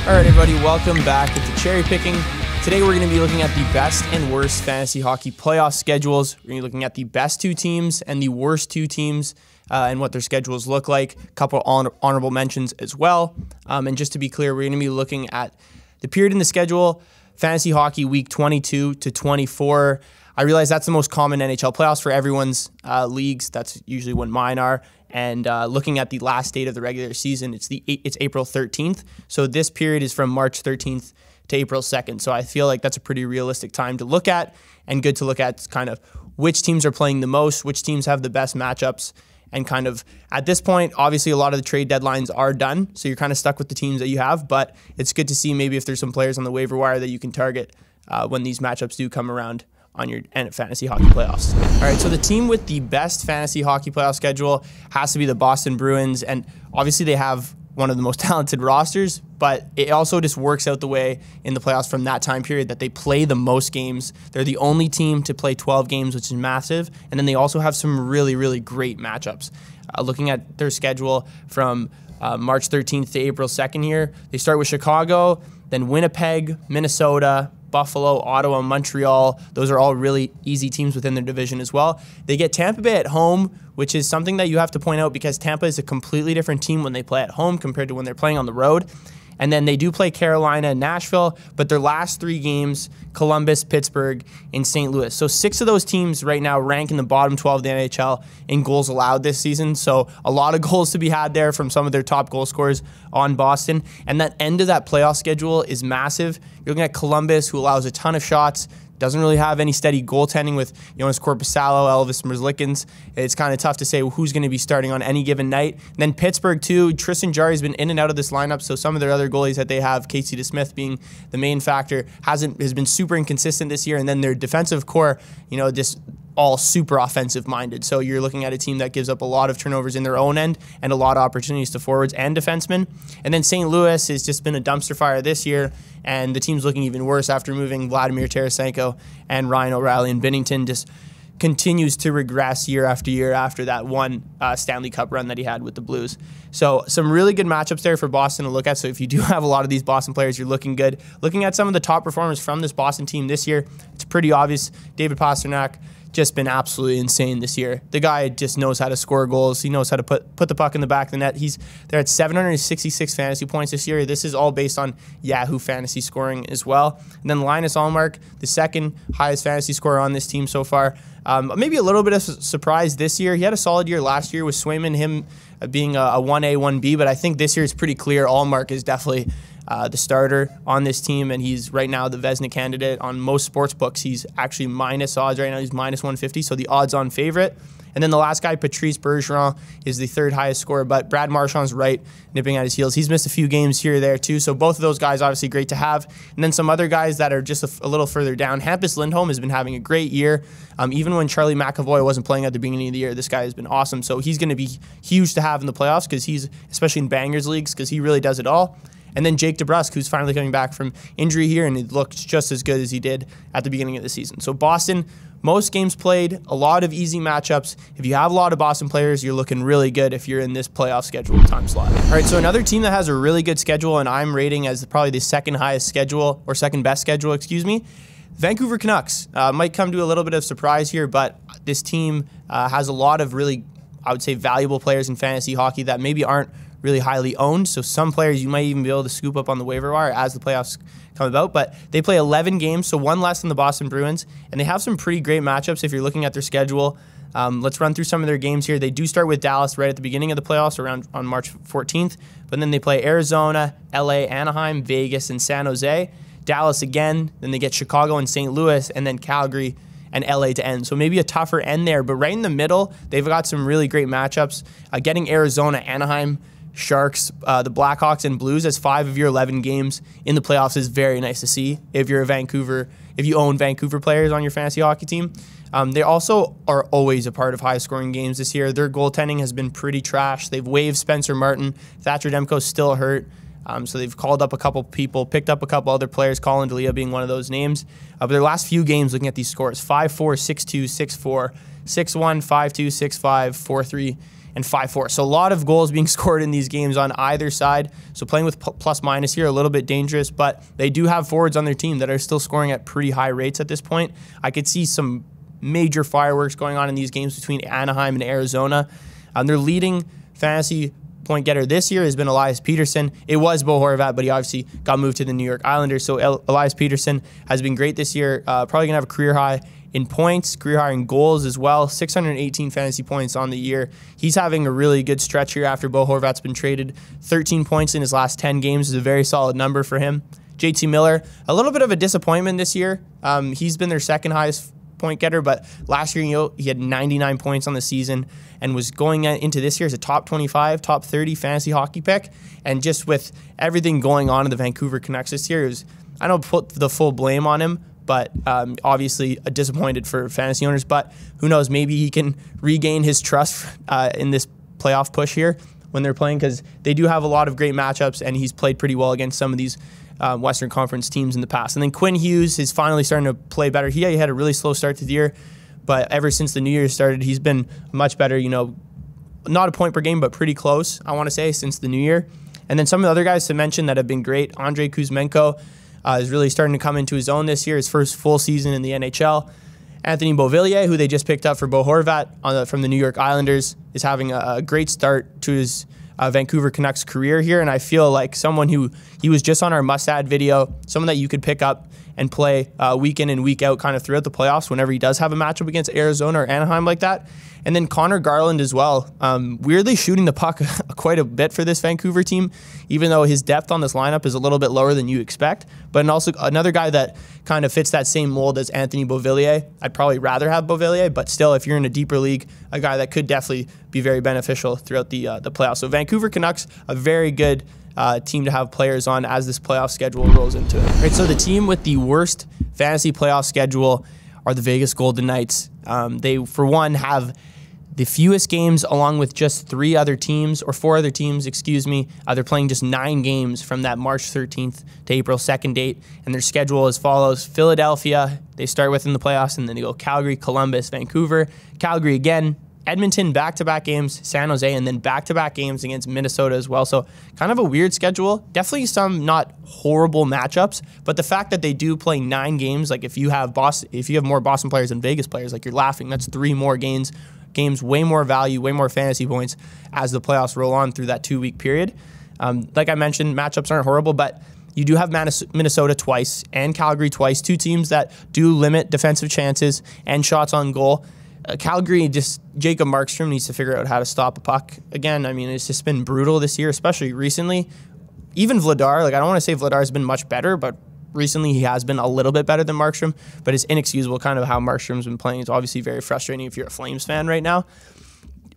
All right, everybody, welcome back to Cherry Picking. Today we're going to be looking at the best and worst fantasy hockey playoff schedules. We're going to be looking at the best two teams and the worst two teams and what their schedules look like. A couple honorable mentions as well. And just to be clear, we're going to be looking at the period in the schedule, fantasy hockey week 22 to 24. I realize that's the most common NHL playoffs for everyone's leagues. That's usually when mine are. And looking at the last date of the regular season, it's April 13th. So this period is from March 13th to April 2nd. So I feel like that's a pretty realistic time to look at, and good to look at kind of which teams are playing the most, which teams have the best matchups, and kind of at this point, obviously a lot of the trade deadlines are done, so you're kind of stuck with the teams that you have, but it's good to see maybe if there's some players on the waiver wire that you can target when these matchups do come around on your fantasy hockey playoffs. All right, so the team with the best fantasy hockey playoff schedule has to be the Boston Bruins, and obviously they have one of the most talented rosters, but it also just works out the way in the playoffs from that time period that they play the most games. They're the only team to play 12 games, which is massive, and then they also have some really, really great matchups. Looking at their schedule from March 13th to April 2nd here, they start with Chicago, then Winnipeg, Minnesota, Buffalo, Ottawa, Montreal. Those are all really easy teams within their division as well. They get Tampa Bay at home, which is something that you have to point out because Tampa is a completely different team when they play at home compared to when they're playing on the road. And then they do play Carolina and Nashville, but their last three games, Columbus, Pittsburgh, and St. Louis. So 6 of those teams right now rank in the bottom 12 of the NHL in goals allowed this season. So a lot of goals to be had there from some of their top goal scorers on Boston. And that end of that playoff schedule is massive. You're looking at Columbus, who allows a ton of shots, doesn't really have any steady goaltending with Jonas Korpisalo, Elvis Merzlikins. It's kind of tough to say who's going to be starting on any given night. And then Pittsburgh, too. Tristan Jarry's been in and out of this lineup, so some of their other goalies that they have, Casey DeSmith being the main factor, has been super inconsistent this year. And then their defensive core, just all super offensive-minded. So you're looking at a team that gives up a lot of turnovers in their own end and a lot of opportunities to forwards and defensemen. And then St. Louis has just been a dumpster fire this year, and the team's looking even worse after moving Vladimir Tarasenko and Ryan O'Reilly, and Binnington just continues to regress year after year after that one Stanley Cup run that he had with the Blues. So some really good matchups there for Boston to look at. So if you do have a lot of these Boston players, you're looking good. Looking at some of the top performers from this Boston team this year, it's pretty obvious. David Pastrnak, just been absolutely insane this year. The guy just knows how to score goals. He knows how to put the puck in the back of the net. They're at 766 fantasy points this year. This is all based on Yahoo fantasy scoring as well. And then Linus Ullmark, the second highest fantasy scorer on this team so far. Maybe a little bit of surprise this year. He had a solid year last year with Swayman, him being a 1A, 1B, but I think this year it's pretty clear Ullmark is definitely the starter on this team, and he's right now the Vezina candidate on most sports books. He's actually minus odds right now. He's minus 150, so the odds-on favorite. And then the last guy, Patrice Bergeron, is the third highest scorer, but Brad Marchand's right, nipping at his heels. He's missed a few games here or there, too, so both of those guys obviously great to have. And then some other guys that are just a little further down. Hampus Lindholm has been having a great year. Even when Charlie McAvoy wasn't playing at the beginning of the year, this guy has been awesome. So he's going to be huge to have in the playoffs, because he's, especially in bangers leagues, because he really does it all. And then Jake DeBrusk, who's finally coming back from injury here, and he looks just as good as he did at the beginning of the season. So Boston, most games played, a lot of easy matchups. If you have a lot of Boston players, you're looking really good if you're in this playoff schedule time slot. All right, so another team that has a really good schedule, and I'm rating as probably the second highest schedule, or second best schedule, Vancouver Canucks. Might come to a little bit of surprise here, but this team has a lot of really, I would say, valuable players in fantasy hockey that maybe aren't really highly owned. So some players you might even be able to scoop up on the waiver wire as the playoffs come about. But they play 11 games, so one less than the Boston Bruins. And they have some pretty great matchups if you're looking at their schedule. Let's run through some of their games here. They do start with Dallas right at the beginning of the playoffs on March 14th. But then they play Arizona, LA, Anaheim, Vegas, and San Jose. Dallas again. Then they get Chicago and St. Louis, and then Calgary and LA to end. So maybe a tougher end there. But right in the middle, they've got some really great matchups. Getting Arizona, Anaheim, Sharks, the Blackhawks, and Blues as 5 of your 11 games in the playoffs is very nice to see if you're if you own Vancouver players on your fantasy hockey team. They also are always a part of high-scoring games this year. Their goaltending has been pretty trash. They've waived Spencer Martin. Thatcher Demko's still hurt. So they've called up a couple people, picked up a couple other players, Colin D'Elia being one of those names. But their last few games, looking at these scores, 5-4, 6-2, 6-4, 6-1, 5-2, 6-5, 4-3, and 5-4. So a lot of goals being scored in these games on either side. So playing with plus minus here, a little bit dangerous, but they do have forwards on their team that are still scoring at pretty high rates at this point. I could see some major fireworks going on in these games between Anaheim and Arizona. Their leading fantasy point getter this year has been Elias Pettersson. It was Bo Horvat, but he obviously got moved to the New York Islanders. So Elias Pettersson has been great this year. Probably going to have a career high in points, career high in goals as well. 618 fantasy points on the year. He's having a really good stretch here after Bo Horvat's been traded. 13 points in his last 10 games is a very solid number for him. JT Miller, a little bit of a disappointment this year. He's been their second highest point getter, but last year he had 99 points on the season and was going into this year as a top 25, top 30 fantasy hockey pick. And just with everything going on in the Vancouver Canucks this year, I don't put the full blame on him, but obviously disappointed for fantasy owners. But who knows, maybe he can regain his trust in this playoff push here when they're playing, because they do have a lot of great matchups, and he's played pretty well against some of these Western Conference teams in the past. And then Quinn Hughes is finally starting to play better. He had a really slow start to the year, but ever since the New Year started, he's been much better, not a point per game, but pretty close, I want to say, since the New Year. And then some of the other guys to mention that have been great, Andrei Kuzmenko is really starting to come into his own this year, his first full season in the NHL. Anthony Beauvillier, who they just picked up for Bo Horvat from the New York Islanders, is having a great start to his Vancouver Canucks career here, and I feel like someone he was just on our must-add video, someone that you could pick up and play week in and week out kind of throughout the playoffs whenever he does have a matchup against Arizona or Anaheim like that. And then Connor Garland as well, weirdly shooting the puck quite a bit for this Vancouver team, even though his depth on this lineup is a little bit lower than you expect. But also another guy that kind of fits that same mold as Anthony Beauvillier. I'd probably rather have Beauvillier, but still, if you're in a deeper league, a guy that could definitely be very beneficial throughout the playoffs. So Vancouver Canucks, a very good team to have players on as this playoff schedule rolls into it. All right, so the team with the worst fantasy playoff schedule are the Vegas Golden Knights. They, for one, have the fewest games along with just four other teams, they're playing just 9 games from that March 13th to April 2nd date, and their schedule as follows. Philadelphia, they start with in the playoffs, and then they go Calgary, Columbus, Vancouver, Calgary again, Edmonton, back-to-back games, San Jose, and then back-to-back games against Minnesota as well. So kind of a weird schedule. Definitely some not horrible matchups, but the fact that they do play 9 games, like if you have more Boston players than Vegas players, like you're laughing, that's 3 more games, way more value, way more fantasy points as the playoffs roll on through that 2-week period. Like I mentioned, matchups aren't horrible, but you do have Minnesota twice and Calgary twice, 2 teams that do limit defensive chances and shots on goal. Calgary, just Jacob Markstrom needs to figure out how to stop a puck. Again, I mean, it's just been brutal this year, especially recently. Even Vladar, I don't want to say Vladar's been much better, but recently he has been a little bit better than Markstrom, but it's inexcusable kind of how Markstrom's been playing. It's obviously very frustrating if you're a Flames fan right now.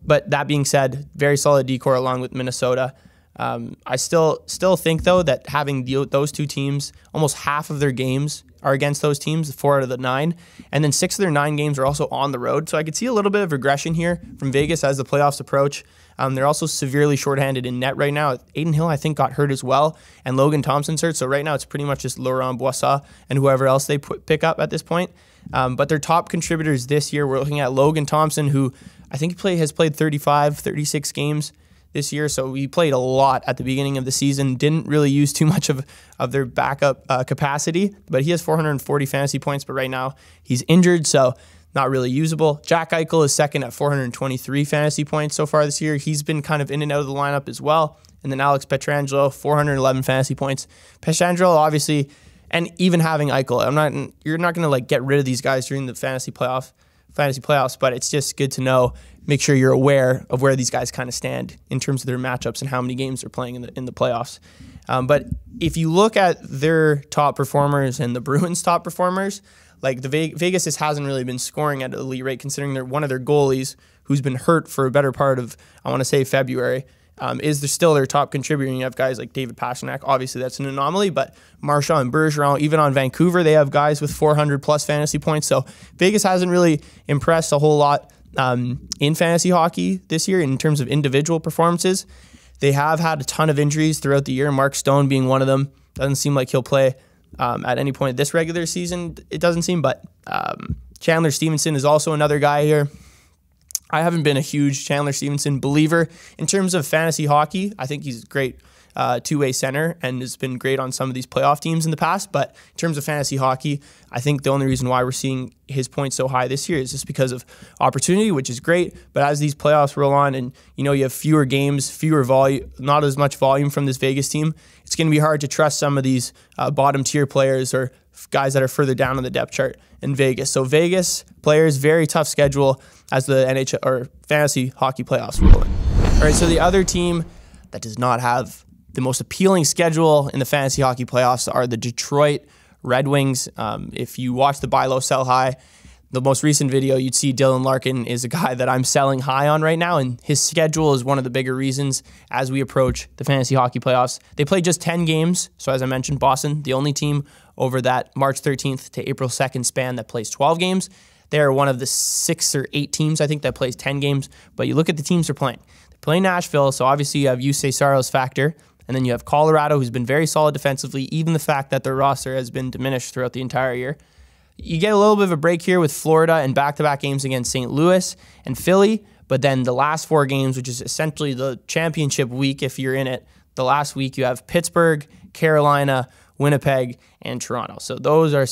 But that being said, very solid decor along with Minnesota. I still think, though, that having those 2 teams, almost half of their games are against those teams, 4 out of the 9, and then 6 of their 9 games are also on the road. So I could see a little bit of regression here from Vegas as the playoffs approach. They're also severely shorthanded in net right now. Aiden Hill, I think, got hurt as well, and Logan Thompson's hurt. So right now it's pretty much just Laurent Boissat and whoever else they pick up at this point. But their top contributors this year, we're looking at Logan Thompson, who I think has played 35, 36 games this year, so he played a lot at the beginning of the season, didn't really use too much of their backup capacity, but he has 440 fantasy points, but right now he's injured, so not really usable. Jack Eichel is second at 423 fantasy points so far this year. He's been kind of in and out of the lineup as well. And then Alex Pietrangelo, 411 fantasy points. Pietrangelo, obviously, and even having Eichel, you're not going to get rid of these guys during the fantasy playoffs, but it's just good to know, make sure you're aware of where these guys kind of stand in terms of their matchups and how many games they're playing in the playoffs. But if you look at their top performers and the Bruins' top performers, the Vegas just hasn't really been scoring at an elite rate, considering one of their goalies, who's been hurt for a better part of, I want to say, February, is still their top contributor. You have guys like David Pastrnak. Obviously, that's an anomaly, but Marchand and Bergeron, even on Vancouver, they have guys with 400-plus fantasy points. So Vegas hasn't really impressed a whole lot in fantasy hockey this year in terms of individual performances. They have had a ton of injuries throughout the year, Mark Stone being one of them. Doesn't seem like he'll play at any point this regular season, it doesn't seem, but Chandler Stevenson is also another guy here. I haven't been a huge Chandler Stevenson believer in terms of fantasy hockey. I think he's a great two-way center and has been great on some of these playoff teams in the past. But in terms of fantasy hockey, I think the only reason why we're seeing his points so high this year is just because of opportunity, which is great. But as these playoffs roll on and you have fewer games, fewer volume, not as much volume from this Vegas team, it's going to be hard to trust some of these bottom tier players or guys that are further down on the depth chart in Vegas. So Vegas players, very tough schedule as the NHL or fantasy hockey playoffs roll in. All right, so the other team that does not have the most appealing schedule in the fantasy hockey playoffs are the Detroit Red Wings. If you watch the buy low, sell high, the most recent video, you'd see Dylan Larkin is a guy that I'm selling high on right now, and his schedule is one of the bigger reasons as we approach the fantasy hockey playoffs. They play just 10 games, so as I mentioned, Boston, the only team over that March 13th to April 2nd span that plays 12 games. They are one of the 6 or 8 teams, I think, that plays 10 games, but you look at the teams they're playing. They play Nashville, so obviously you have Jussi Saros factor, and then you have Colorado, who's been very solid defensively, even the fact that their roster has been diminished throughout the entire year. You get a little bit of a break here with Florida and back-to-back games against St. Louis and Philly, but then the last 4 games, which is essentially the championship week if you're in it, the last week you have Pittsburgh, Carolina, Winnipeg, and Toronto. So those are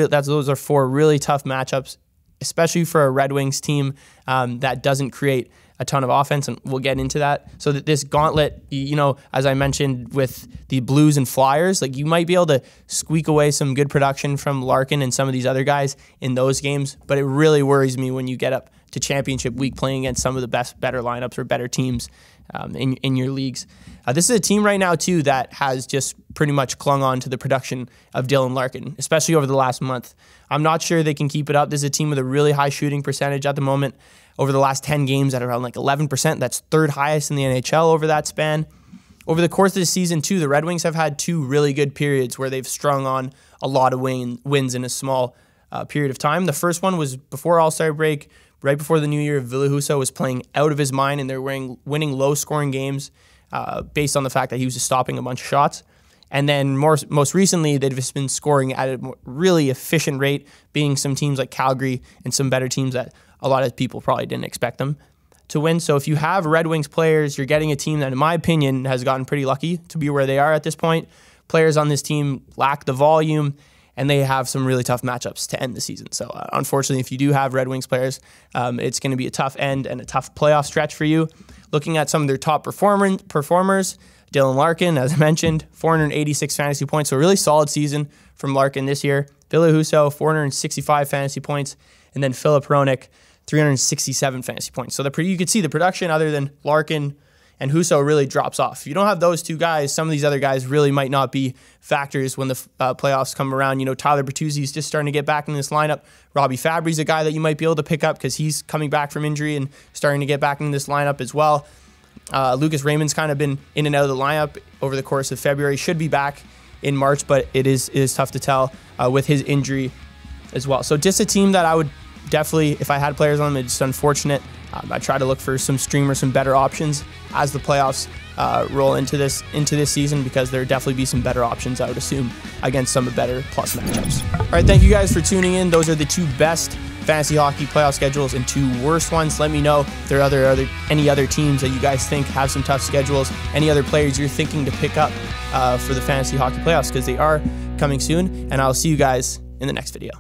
those are 4 really tough matchups, especially for a Red Wings team that doesn't create a ton of offense, and we'll get into that. So that this gauntlet, as I mentioned with the Blues and Flyers, like you might be able to squeak away some good production from Larkin and some of these other guys in those games, but it really worries me when you get up to championship week playing against some of the better lineups or better teams in your leagues. This is a team right now, too, that has just pretty much clung on to the production of Dylan Larkin, especially over the last month. I'm not sure they can keep it up. This is a team with a really high shooting percentage at the moment. Over the last 10 games at around like 11%. That's third highest in the NHL over that span. Over the course of the season, too, the Red Wings have had 2 really good periods where they've strung on a lot of wins in a small period of time. The first one was before All-Star break, right before the new year. Ville Husso was playing out of his mind, and they're winning low-scoring games based on the fact that he was just stopping a bunch of shots. And then most recently, they've just been scoring at a really efficient rate, being some teams like Calgary and some better teams that a lot of people probably didn't expect them to win. So if you have Red Wings players, you're getting a team that, in my opinion, has gotten pretty lucky to be where they are at this point. Players on this team lack the volume, and they have some really tough matchups to end the season. So unfortunately, if you do have Red Wings players, it's going to be a tough end and a tough playoff stretch for you. Looking at some of their top performers, Dylan Larkin, as I mentioned, 486 fantasy points. So a really solid season from Larkin this year. Ville Husso, 465 fantasy points. And then Filip Hronek, 367 fantasy points. So you could see the production other than Larkin and Husso really drops off. If you don't have those 2 guys, some of these other guys really might not be factors when the playoffs come around. Tyler Bertuzzi's just starting to get back in this lineup. Robbie Fabry's a guy that you might be able to pick up because he's coming back from injury and starting to get back in this lineup as well. Lucas Raymond's kind of been in and out of the lineup over the course of February. Should be back in March, but it is tough to tell with his injury as well. So just a team that I would definitely, if I had players on them, it's unfortunate. I try to look for some streamers, some better options as the playoffs roll into this season, because there definitely be some better options, I would assume, against some better plus matchups. All right, thank you guys for tuning in. Those are the 2 best fantasy hockey playoff schedules and 2 worst ones. Let me know if there are any other teams that you guys think have some tough schedules, any other players you're thinking to pick up for the fantasy hockey playoffs, because they are coming soon. And I'll see you guys in the next video.